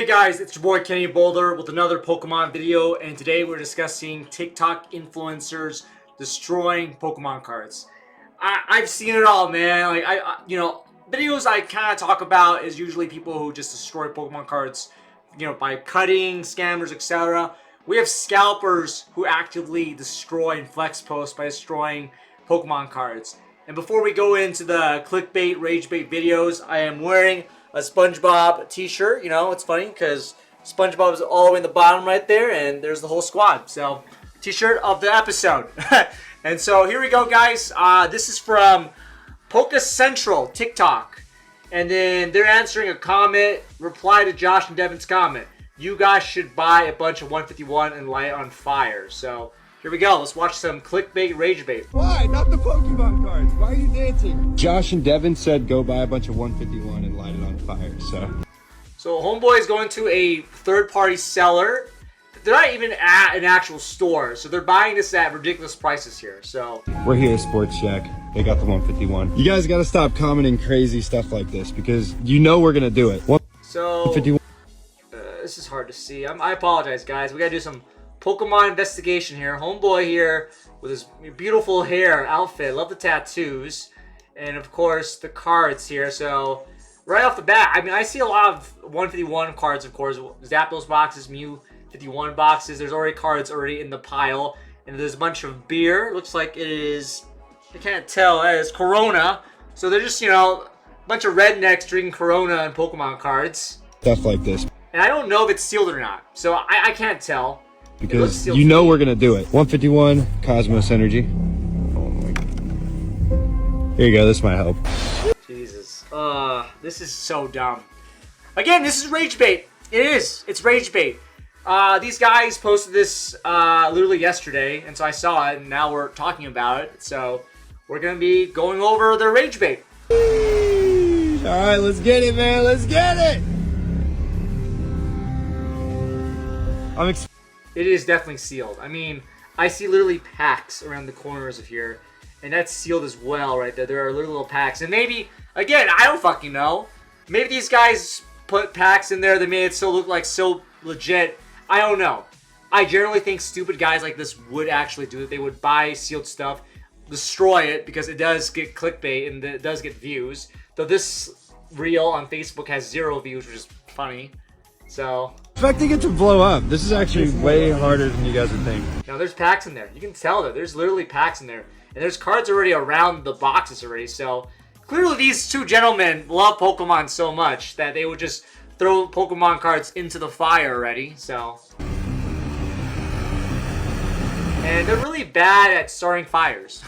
Hey guys, it's your boy Kenny Boulder with another Pokemon video, and today we're discussing TikTok influencers destroying Pokemon cards. I've seen it all, man. Like videos I kind of talk about is usually people who just destroy Pokemon cards, by cutting, scammers, etc. We have scalpers who actively destroy and flex posts by destroying Pokemon cards. And before we go into the clickbait, ragebait videos, I am wearing a SpongeBob t-shirt. It's funny because SpongeBob is all the way in the bottom right there, and there's the whole squad. So, t-shirt of the episode. And so here we go, guys. This is from Poke Central TikTok, and then they're answering a comment, reply to Josh and Devin's comment. You guys should buy a bunch of 151 and light it on fire. So here we go. Let's watch some clickbait, ragebait. Why? Not the Pokemon cards. Why are you dancing? Josh and Devin said go buy a bunch of 151 and light it on fire, So Homeboy is going to a third-party seller. They're not even at an actual store. So they're buying this at ridiculous prices here. So we're here at Sports Shack. They got the 151. You guys got to stop commenting crazy stuff like this because you know we're going to do it. 151. This is hard to see. I apologize, guys. We got to do some Pokemon investigation here. Homeboy here with his beautiful hair outfit. Love the tattoos. And of course the cards here. So right off the bat, I see a lot of 151 cards, of course. Zapdos boxes, Mew 51 boxes. There's already cards already in the pile. And there's a bunch of beer. Looks like it is, I can't tell, it's Corona. So they're just, a bunch of rednecks drinking Corona and Pokemon cards. Stuff like this. And I don't know if it's sealed or not. So I can't tell. Because you know we're going to do it. 151 Cosmos Energy. Oh my God. Here you go. This might help. Jesus. This is so dumb. Again, this is Ragebait. It is. It's Ragebait. These guys posted this literally yesterday. And so I saw it. And now we're talking about it. So we're going to be going over their Ragebait. Alright, let's get it, man. Let's get it. It is definitely sealed. I see literally packs around the corners of here. And that's sealed as well right there. There are little packs. And maybe, again, I don't fucking know. Maybe these guys put packs in there that made it so look like so legit. I don't know. I generally think stupid guys like this would actually do it. They would buy sealed stuff, destroy it, because it does get clickbait and it does get views. Though this reel on Facebook has 0 views, which is funny. So expecting it to blow up. This is actually way harder than you guys would think. Now there's packs in there. You can tell that there's literally packs in there, and there's cards already around the boxes already. So clearly these two gentlemen love Pokemon so much that they would just throw Pokemon cards into the fire already. So, and they're really bad at starting fires.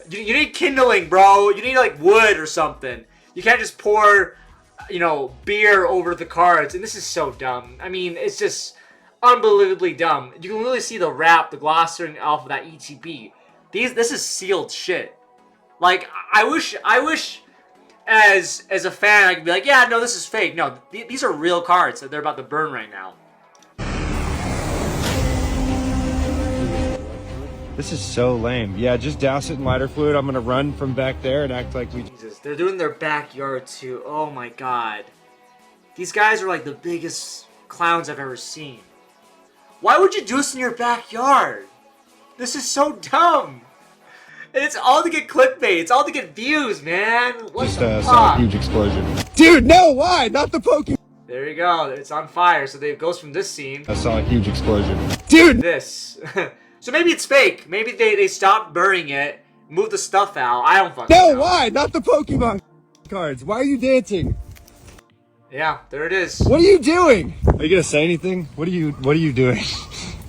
You need kindling, bro. You need like wood or something. You can't just pour beer over the cards, and this is so dumb. It's just unbelievably dumb. You can literally see the wrap, the glossing off of that ETB. This is sealed shit. Like, I wish as a fan I could be like, yeah, no, this is fake. No, these are real cards that they're about to burn right now. This is so lame. Yeah, just douse it in lighter fluid. I'm gonna run from back there and act like we... Jesus, they're doing their backyard too. Oh my God. These guys are like the biggest clowns I've ever seen. Why would you do this in your backyard? This is so dumb. And it's all to get clickbait. It's all to get views, man. What just the saw a huge explosion. Dude, no, why? Not the Pokemon. There you go. It's on fire. So it goes from this scene. I saw a huge explosion. Dude! This. So maybe it's fake. Maybe they stopped burning it, moved the stuff out. I don't fucking know. No, why? Not the Pokemon cards. Why are you dancing? Yeah, there it is. What are you doing? Are you gonna say anything? What are you doing?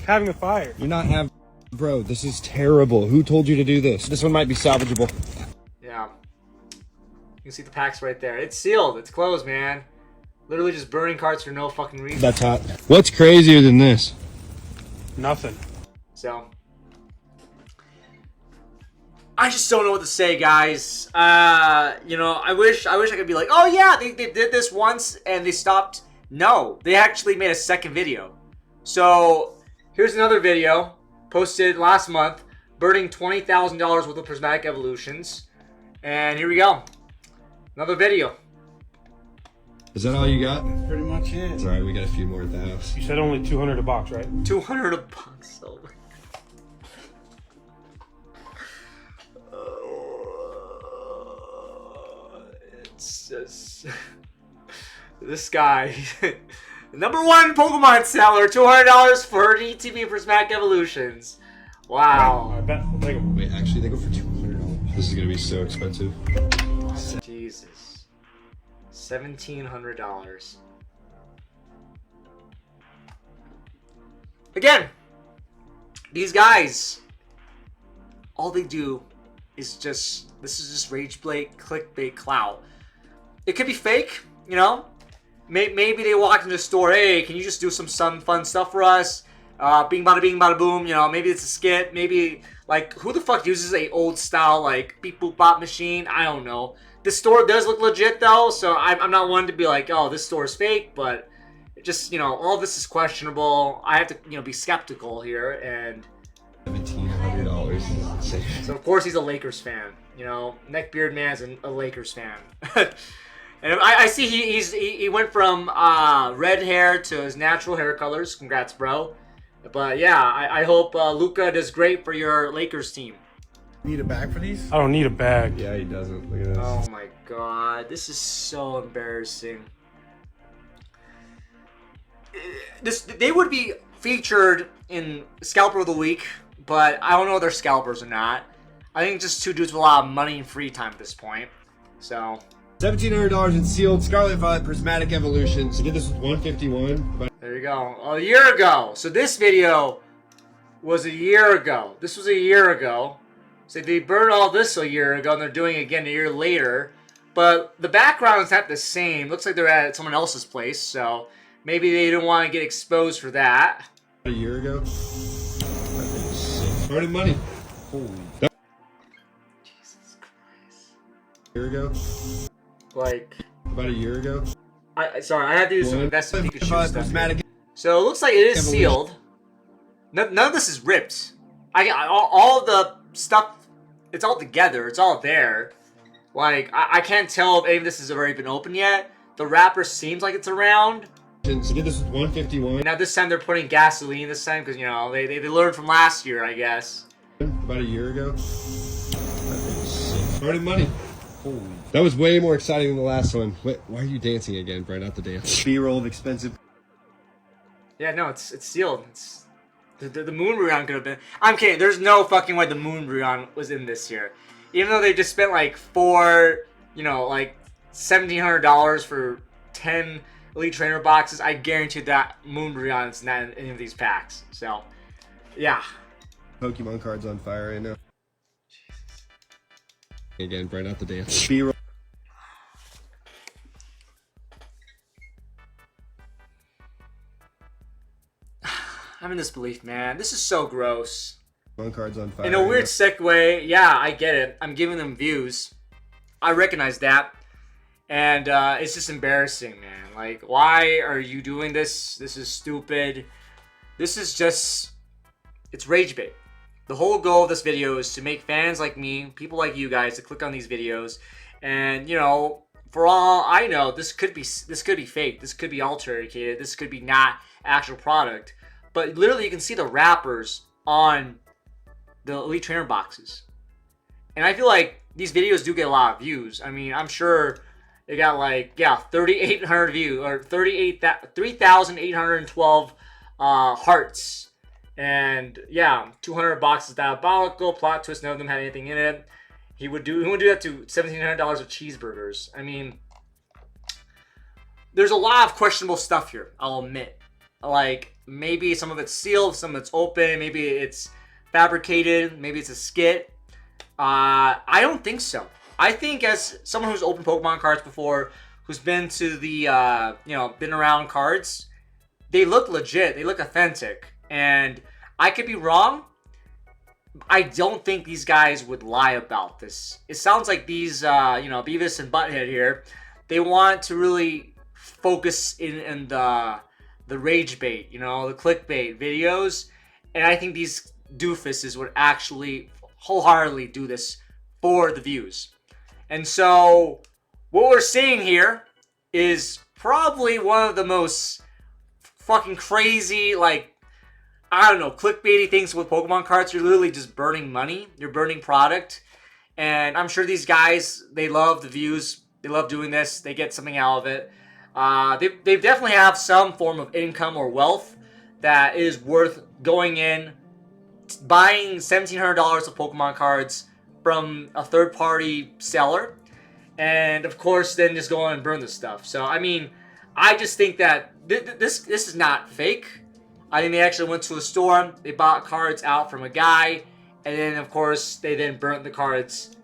Having a fire. You're not having... Bro, this is terrible. Who told you to do this? This one might be salvageable. Yeah. You can see the packs right there. It's sealed. It's closed, man. Literally just burning cards for no fucking reason. That's hot. What's crazier than this? Nothing. So, I just don't know what to say, guys. I wish I could be like, oh yeah, they did this once and they stopped. No, they actually made a second video. So, here's another video posted last month, burning $20,000 worth of Prismatic evolutions. And here we go. Another video. Is that all you got? Pretty much it. It's alright, we got a few more at the house. You said only 200 a box, right? 200 a box. Oh my. It's just this guy. Number one Pokemon seller, $200 for ETB Prismatic Evolutions. Wow. I bet. I'll take them. Wait, actually, they go for $200. This is gonna be so expensive. Jesus. $1,700. Again, these guys, all they do is just, this is just Ragebait, clickbait, clout. It could be fake, you know? Maybe they walked into the store, hey, can you just do some fun stuff for us? Bing bada boom, you know, maybe it's a skit, maybe, like, who the fuck uses a old style, like, beep boop bop machine? I don't know. This store does look legit, though, so I'm not one to be like, oh, this store is fake, but just, you know, all this is questionable. I have to, you know, be skeptical here, and $1,700 is insane. so, of course, he's a Lakers fan, you know, Neckbeard Man's a Lakers fan. And I see he went from red hair to his natural hair colors. Congrats, bro. But yeah, I hope Luka does great for your Lakers team. Need a bag for these? I don't need a bag. Yeah, he doesn't. Look at this. Oh my god, this is so embarrassing. They would be featured in Scalper of the Week, but I don't know if they're scalpers or not. I think just two dudes with a lot of money and free time at this point. So $1,700 in sealed Scarlet Violet Prismatic Evolutions. I did this with 151. But there you go. A year ago. So this video was a year ago. This was a year ago. So they burned all this a year ago, and they're doing it again a year later. But the background is not the same. Looks like they're at someone else's place, so maybe they didn't want to get exposed for that. a year ago. Started money. Holy. Jesus Christ. A year ago. Like, About a year ago. Sorry, I had to do some investment Pikachu stuff. Prismatic. So it looks like it is sealed. None of this is ripped. All the stuff, it's all together. It's all there. Like, I can't tell if any of this has already been opened yet. The wrapper seems like it's around. I did this with 151. Now this time they're putting gasoline this time because, you know, they learned from last year, I guess. About a year ago. Started money. Holy. That was way more exciting than the last one. Wait, why are you dancing again, Brian? Not the dance. B-roll of expensive. Yeah, no, it's sealed. It's the Moonbreon could have been. I'm kidding. There's no fucking way the Moonbreon was in this here. Even though they just spent like $1,700 for 10 Elite Trainer boxes, I guarantee that Moonbreon is not in any of these packs. So, yeah. Pokemon cards on fire right now. Again, Brian, not the dance. B-roll. I'm in disbelief, man. This is so gross. Pokemon cards on fire. In a weird segue, yeah, I get it. I'm giving them views. I recognize that. And it's just embarrassing, man. Like, why are you doing this? This is stupid. This is just... It's Ragebait. The whole goal of this video is to make fans like me, people like you guys, to click on these videos. And, you know, for all I know, this could be fake. This could be altercated. This could be not actual product. But literally, you can see the wrappers on the Elite Trainer boxes. And I feel like these videos do get a lot of views. I mean, I'm sure they got like, yeah, 3,800 views, or 3,812 hearts. And yeah, 200 boxes diabolical. Plot twist, none of them had anything in it. He would do that to $1,700 of cheeseburgers. I mean, there's a lot of questionable stuff here, I'll admit. Like, maybe some of it's sealed, some of it's open, maybe it's fabricated, maybe it's a skit. I don't think so. I think, as someone who's opened Pokemon cards before, who's been to the, been around cards, they look legit, they look authentic. And I could be wrong. I don't think these guys would lie about this. It sounds like these, Beavis and Butthead here, they want to really focus in the Ragebait, the clickbait videos. And I think these doofuses would actually wholeheartedly do this for the views. And so what we're seeing here is probably one of the most fucking crazy, like, I don't know, clickbaity things with Pokemon cards. You're literally just burning money. You're burning product. And I'm sure these guys, they love the views. They love doing this. They get something out of it. They definitely have some form of income or wealth that is worth going in, buying $1,700 of Pokemon cards from a third-party seller, and of course then just go on and burn this stuff. So I mean, I just think that this is not fake. I think they actually went to a store, they bought cards out from a guy, and then of course they then burnt the cards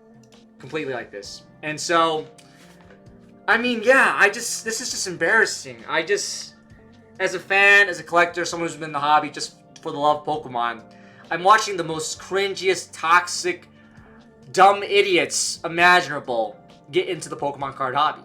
completely like this. And so, I mean, yeah, this is just embarrassing. As a fan, as a collector, someone who's been in the hobby just for the love of Pokemon, I'm watching the most cringiest, toxic, dumb idiots imaginable get into the Pokemon card hobby.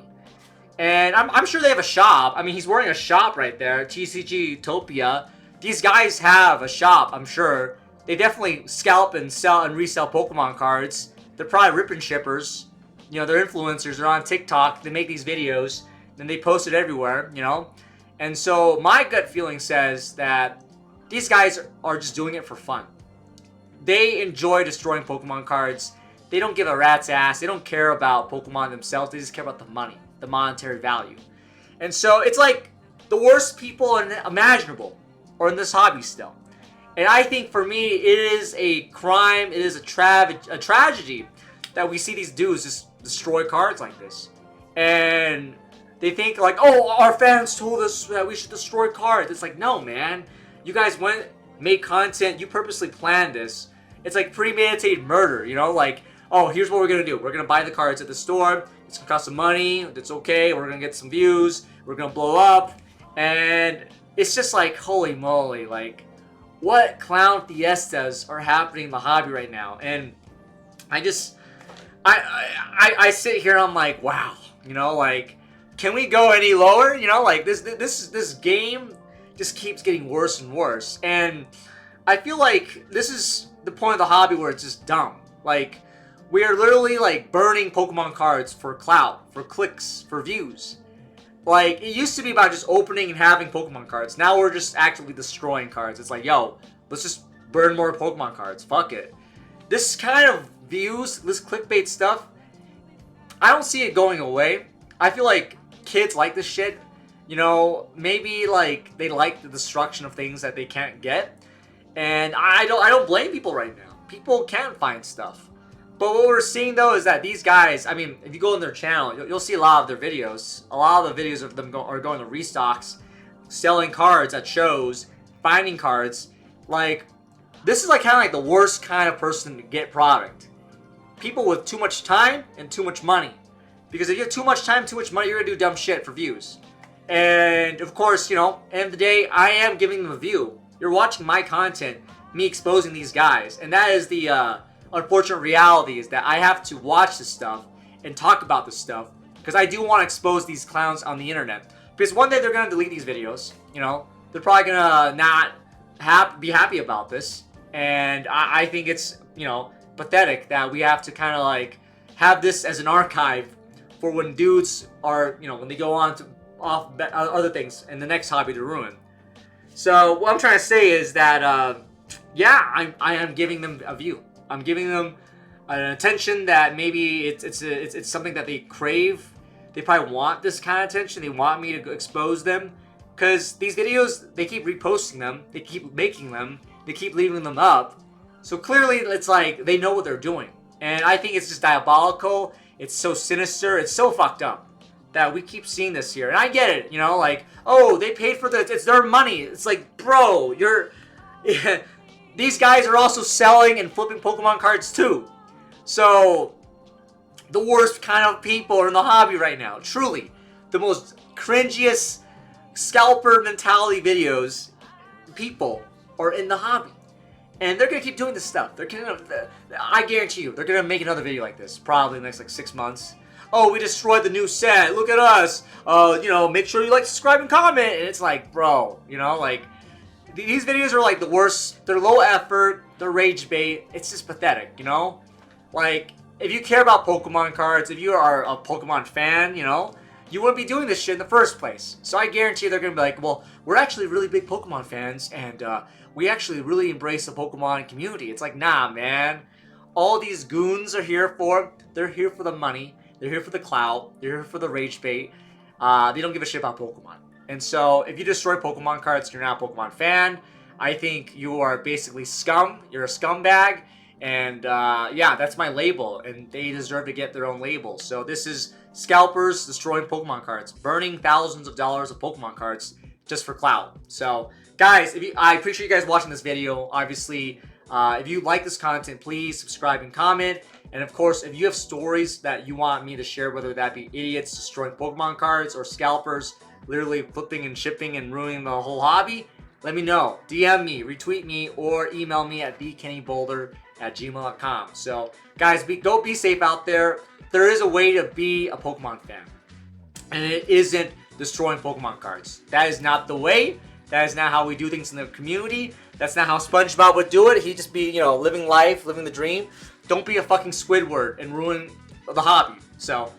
And I'm sure they have a shop. I mean, he's wearing a shop right there, TCG Topia. These guys have a shop, I'm sure. They definitely scalp and sell and resell Pokemon cards. They're probably ripping shippers. You know, they're influencers. They're on TikTok. They make these videos. Then they post it everywhere, you know. And so my gut feeling says that these guys are just doing it for fun. They enjoy destroying Pokemon cards. They don't give a rat's ass. They don't care about Pokemon themselves. They just care about the money, the monetary value. And so it's like the worst people imaginable are in this hobby still. And I think for me, it is a crime. It is a tragedy that we see these dudes just destroy cards like this. And they think like, oh, our fans told us that we should destroy cards. It's like, no, man. You guys made content. You purposely planned this. It's like premeditated murder, you know? Like, oh, here's what we're going to do. We're going to buy the cards at the store. It's going to cost some money. It's okay. We're going to get some views. We're going to blow up. And it's just like, holy moly. Like, what clown fiestas are happening in the hobby right now? And I sit here and I'm like, wow. You know, like, can we go any lower? You know, like, this game just keeps getting worse and worse. And I feel like this is the point of the hobby where it's just dumb. Like, we are literally like burning Pokemon cards for clout, for clicks, for views. Like, it used to be about just opening and having Pokemon cards. Now we're just actively destroying cards. It's like, yo, let's just burn more Pokemon cards. Fuck it. This kind of views, this clickbait stuff, I don't see it going away. I feel like kids like this shit. You know, maybe like they like the destruction of things that they can't get. And I don't blame people right now. People can find stuff. But what we're seeing though is that these guys, I mean, if you go on their channel, you'll see a lot of their videos. A lot of the videos of them are going to restocks, selling cards at shows, finding cards. Like, this is like kind of like the worst kind of person to get product. People with too much time and too much money. Because if you have too much time, too much money, you're going to do dumb shit for views. And of course, you know, end of the day, I am giving them a view. You're watching my content, me exposing these guys. And that is the unfortunate reality, is that I have to watch this stuff and talk about this stuff. Because I do want to expose these clowns on the internet. Because one day they're going to delete these videos. You know, they're probably going to not be happy about this. And I think it's, you know, pathetic that we have to kind of like have this as an archive for when dudes are, you know, when they go on to other things in the next hobby to ruin. So what I'm trying to say is that, yeah, I am giving them a view. I'm giving them an attention that maybe it's something that they crave. They probably want this kind of attention. They want me to expose them. Because these videos, they keep reposting them. They keep making them. They keep leaving them up. So clearly, it's like they know what they're doing. And I think it's just diabolical. It's so sinister. It's so fucked up that we keep seeing this here. And I get it, you know, like, oh, they paid for this. It's their money. It's like, bro, these guys are also selling and flipping Pokemon cards too. So, the worst kind of people are in the hobby right now. Truly. The most cringiest scalper mentality videos people are in the hobby. And they're going to keep doing this stuff. I guarantee you, they're going to make another video like this. Probably in the next, like, 6 months. Oh, we destroyed the new set. Look at us. You know, make sure you like, subscribe, and comment. And it's like, bro, you know, like, these videos are, like, the worst. They're low effort. They're rage bait. It's just pathetic, you know? Like, if you care about Pokemon cards, if you are a Pokemon fan, you know, you wouldn't be doing this shit in the first place. So I guarantee they're going to be like, well, we're actually really big Pokemon fans, and we actually really embrace the Pokemon community. It's like, nah, man. All these goons are here for, they're here for the money, they're here for the clout, they're here for the Ragebait. They don't give a shit about Pokemon. And so if you destroy Pokemon cards, you're not a Pokemon fan. I think you are basically scum. You're a scumbag. And yeah, that's my label. And they deserve to get their own label. So this is Scalpers destroying Pokemon cards. Burning thousands of dollars of Pokemon cards just for clout. So guys, I appreciate you guys watching this video. Obviously, if you like this content, please subscribe and comment. And of course, if you have stories that you want me to share, whether that be idiots destroying Pokemon cards or scalpers literally flipping and shipping and ruining the whole hobby, let me know. DM me, retweet me, or email me at bkennyboulder@gmail.com. So guys, go be safe out there. There is a way to be a Pokemon fan, and it isn't destroying Pokemon cards. That is not the way. That is not how we do things in the community. That's not how SpongeBob would do it. He'd just be, you know, living life, living the dream. Don't be a fucking Squidward and ruin the hobby. So,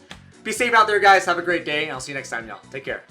be safe out there, guys. Have a great day, and I'll see you next time, y'all. Take care.